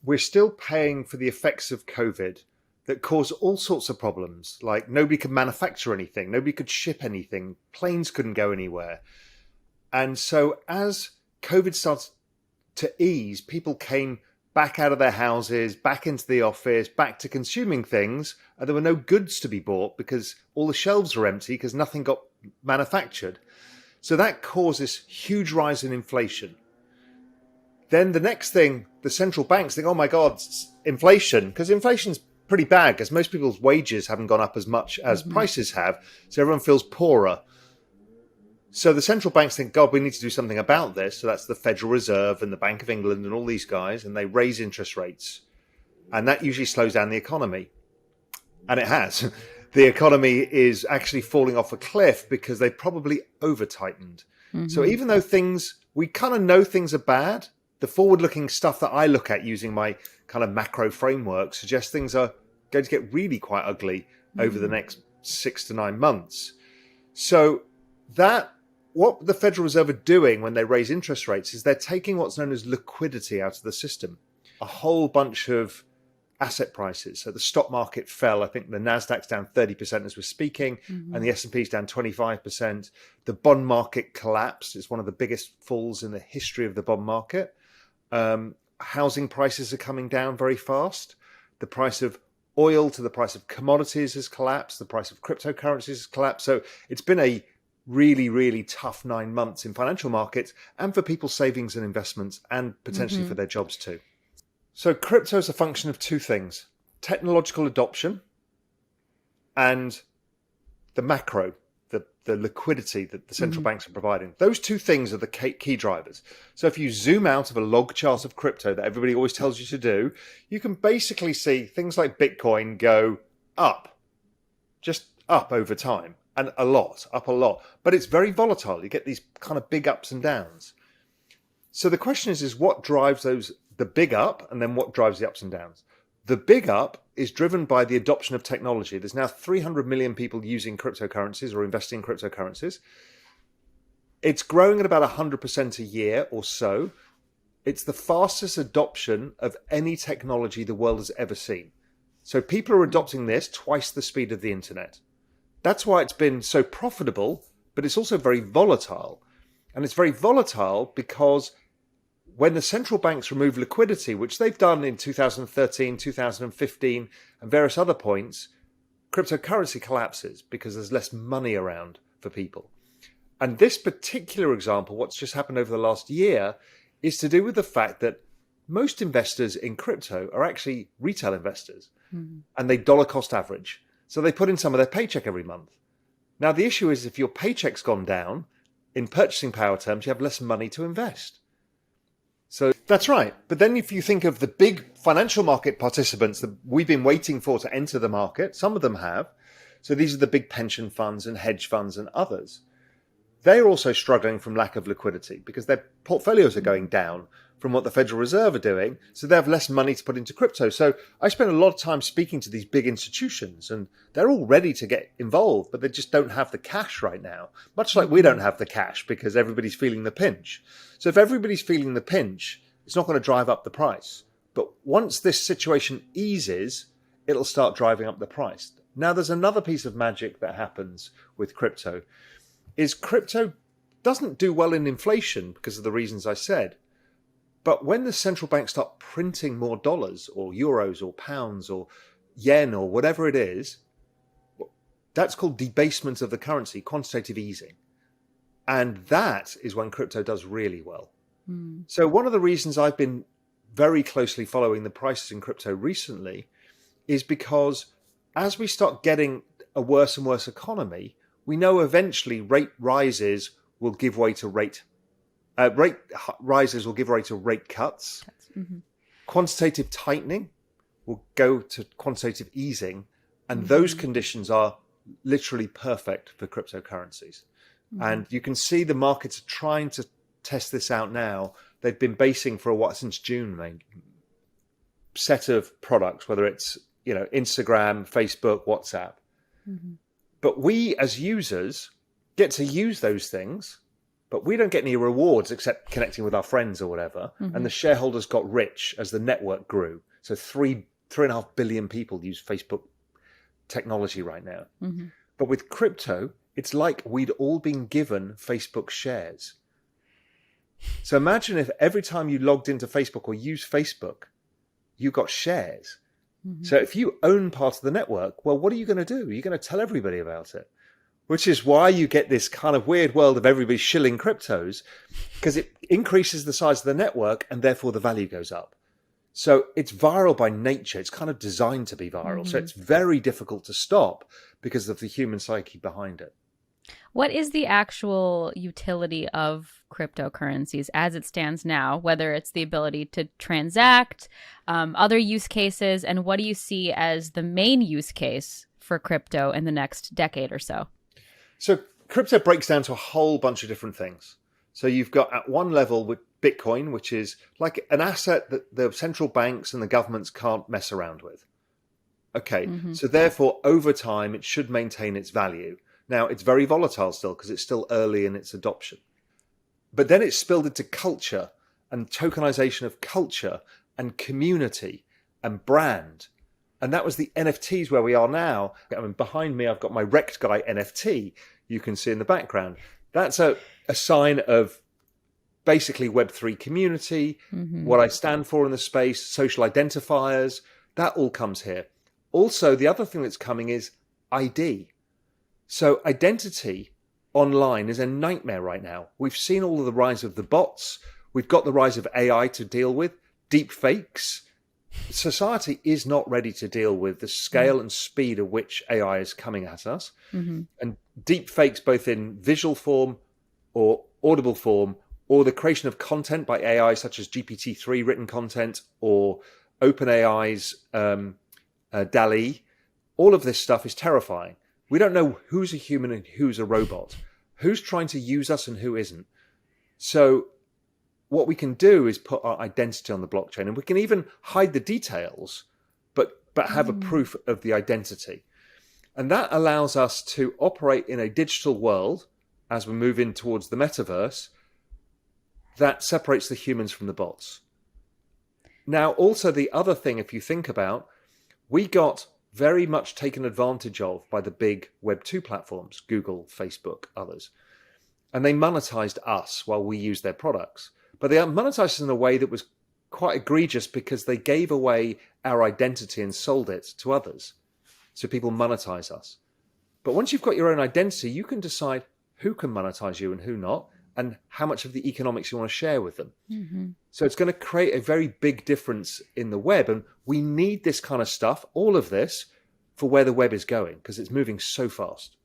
we're still paying for the effects of COVID that cause all sorts of problems. Like nobody could manufacture anything, nobody could ship anything, planes couldn't go anywhere. And so as COVID started to ease, people came back out of their houses, back into the office, back to consuming things, and there were no goods to be bought because all the shelves were empty because nothing got manufactured. So that caused this huge rise in inflation. Then the next thing, the central banks think, oh my God, it's inflation, because inflation's pretty bad because most people's wages haven't gone up as much as prices have. So everyone feels poorer. So the central banks think, God, we need to do something about this. So that's the Federal Reserve and the Bank of England and all these guys, and they raise interest rates. And that usually slows down the economy. And it has. The economy is actually falling off a cliff because they probably over-tightened. So even though we kind of know things are bad, the forward-looking stuff that I look at using my kind of macro framework suggests things are going to get really quite ugly over the next 6 to 9 months. So what the Federal Reserve are doing when they raise interest rates is they're taking what's known as liquidity out of the system. A whole bunch of asset prices. So the stock market fell. I think the Nasdaq's down 30% as we're speaking, and the S&P's down 25%. The bond market collapsed. It's one of the biggest falls in the history of the bond market. Housing prices are coming down very fast. The price of oil to the price of commodities has collapsed. The price of cryptocurrencies has collapsed. So it's been a really, really tough 9 months in financial markets and for people's savings and investments and potentially for their jobs too. So crypto is a function of two things: technological adoption and the macro, the liquidity that the central banks are providing. Those two things are the key drivers. So if you zoom out of a log chart of crypto that everybody always tells you to do, you can basically see things like Bitcoin go up, just up over time, and up a lot. But it's very volatile. You get these kind of big ups and downs. So the question is what drives the big up, and then what drives the ups and downs? The big up is driven by the adoption of technology. There's now 300 million people using cryptocurrencies or investing in cryptocurrencies. It's growing at about 100% a year or so. It's the fastest adoption of any technology the world has ever seen. So people are adopting this twice the speed of the internet. That's why it's been so profitable, but it's also very volatile. And it's very volatile because when the central banks remove liquidity, which they've done in 2013, 2015, and various other points, cryptocurrency collapses because there's less money around for people. And this particular example, what's just happened over the last year, is to do with the fact that most investors in crypto are actually retail investors, and they dollar cost average. So they put in some of their paycheck every month. Now, the issue is if your paycheck's gone down, in purchasing power terms, you have less money to invest. So that's right. But then if you think of the big financial market participants that we've been waiting for to enter the market, some of them have. So these are the big pension funds and hedge funds and others. They're also struggling from lack of liquidity because their portfolios are going down from what the Federal Reserve are doing. So they have less money to put into crypto. So I spend a lot of time speaking to these big institutions and they're all ready to get involved, but they just don't have the cash right now, much like we don't have the cash because everybody's feeling the pinch. So if everybody's feeling the pinch, it's not going to drive up the price. But once this situation eases, it'll start driving up the price. Now, there's another piece of magic that happens with crypto, is crypto doesn't do well in inflation because of the reasons I said. But when the central banks start printing more dollars or euros or pounds or yen or whatever it is, that's called debasement of the currency, quantitative easing. And that is when crypto does really well. So one of the reasons I've been very closely following the prices in crypto recently is because as we start getting a worse and worse economy, we know eventually rate rises will give way to rate rises will give way to rate cuts. Quantitative tightening will go to quantitative easing. And those conditions are literally perfect for cryptocurrencies. And you can see the markets are trying to test this out now. They've been basing for since June, set of products, whether it's Instagram, Facebook, WhatsApp. But we as users get to use those things but we don't get any rewards except connecting with our friends or whatever. And the shareholders got rich as the network grew. So 3.5 billion people use Facebook technology right now. But with crypto, it's like we'd all been given Facebook shares. So imagine if every time you logged into Facebook or used Facebook, you got shares. So if you own part of the network, well, what are you going to do? You're going to tell everybody about it, which is why you get this kind of weird world of everybody shilling cryptos, because it increases the size of the network and therefore the value goes up. So it's viral by nature. It's kind of designed to be viral. So it's very difficult to stop because of the human psyche behind it. What is the actual utility of cryptocurrencies as it stands now, whether it's the ability to transact, other use cases, and what do you see as the main use case for crypto in the next decade or so? So crypto breaks down to a whole bunch of different things. So you've got at one level with Bitcoin, which is like an asset that the central banks and the governments can't mess around with. Okay, so therefore over time it should maintain its value. Now, it's very volatile still because it's still early in its adoption. But then it's spilled into culture and tokenization of culture and community and brand. And that was the NFTs where we are now. I mean, behind me, I've got my Wrecked Guy NFT you can see in the background. That's a sign of basically Web3 community, what I stand for in the space, social identifiers, that all comes here. Also, the other thing that's coming is ID. So identity online is a nightmare right now. We've seen all of the rise of the bots. We've got the rise of AI to deal with, deep fakes. Society is not ready to deal with the scale and speed at which AI is coming at us. And deep fakes, both in visual form or audible form, or the creation of content by AI, such as GPT-3 written content or OpenAI's DALL-E. All of this stuff is terrifying. We don't know who's a human and who's a robot, who's trying to use us and who isn't. So what we can do is put our identity on the blockchain, and we can even hide the details, but have a proof of the identity. And that allows us to operate in a digital world as we move in towards the metaverse that separates the humans from the bots. Now, also the other thing, if you think about, we got very much taken advantage of by the big Web2 platforms, Google, Facebook, others. And they monetized us while we used their products. But they monetized us in a way that was quite egregious because they gave away our identity and sold it to others. So people monetize us. But once you've got your own identity, you can decide who can monetize you and who not, and how much of the economics you want to share with them. So it's going to create a very big difference in the web. And we need this kind of stuff, all of this, for where the web is going, because it's moving so fast.